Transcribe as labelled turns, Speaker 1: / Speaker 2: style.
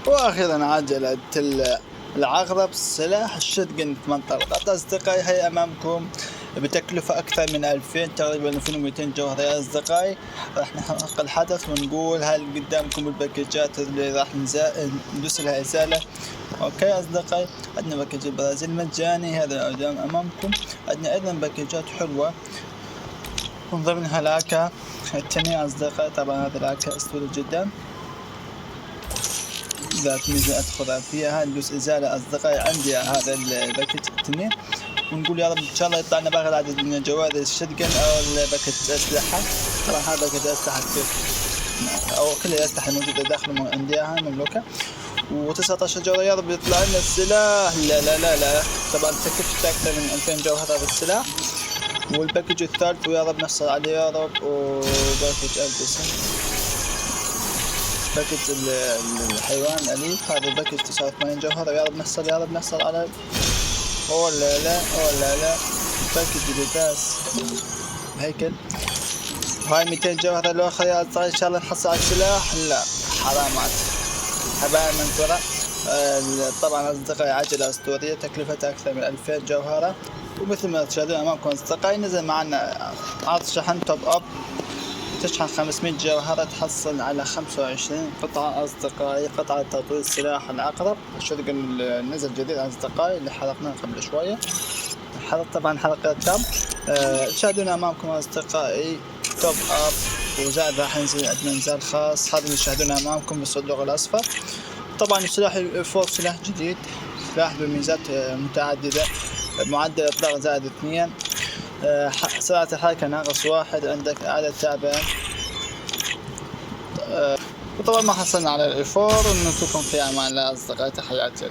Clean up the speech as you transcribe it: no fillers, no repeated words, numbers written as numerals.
Speaker 1: واخيرا عجلة العقرب سلاح الشتقن 18. اصدقائي هي امامكم بتكلفة اكثر من 2000 تقريبا 2200 جوهرة يا اصدقائي. راح نحقق الحدث ونقول هل قدامكم الباكجات اللي راح ندوس لها ازالة. اوكي يا اصدقائي، عندنا باكج البرازيل مجاني هذا قدام امامكم. عندنا ايضا باكجات حلوة من ضمنها لاكا التانية اصدقائي. طبعا هذا لاكا اسطوري جدا ذات ميزة أدخل فيها. ندوس إزالة أصدقائي. عندي هذا الباكج التنين ونقول يا رب إن شاء الله يطلع لنا باقي العدد من جوائز الشتقن أو الباكج أسلحة. طبعا هذا باكج أسلحة كيف أو كل الأسلحة الموجودة داخل عندها مملوكة. و19 جوهرة يا رب يطلع لنا السلاح. لا طبعا تكلفته أكثر من 2000 جوهرة هذا السلاح. والباكج الثالث ويا رب نحصل عليه يا رب. وباكج ألبسة باكج الحيوان الأليف هذا الباكج 89 جوهرة يا رب نحصل على أوه لا باكج اللباس الهيكل هاي 200 جوهرة الأخرى يا أصدقائي. إن شاء الله نحصل على السلاح. لا حرامات هباء منثورة. طبعا أصدقائي عجلة أسطورية تكلفتها أكثر من 2000 جوهرة. ومثل ما تشاهدون أمامكم أصدقائي نزل معنا عرض شحن توب أب. تشحن 500 جوهرة تحصل على 25 قطعة أصدقائي. قطعة تطوير سلاح العقرب الشتقن نزل جديد أصدقائي اللي حلقناه قبل شوية. طبعا حلقة تاب. تشاهدون أمامكم أصدقائي توب أب وزائد راح ينزل إنزال خاص. هذا اللي تشاهدونه أمامكم بالصندوق الأصفر. طبعا السلاح الفور سلاح جديد سلاح بميزات متعددة. معدل إطلاق زائد 2. سرعة الحركة ناقص 1. عندك عدد تعبان. وطبعا ما حصلنا على الفور ونترككم في امان الله اصدقائي. تحياتي.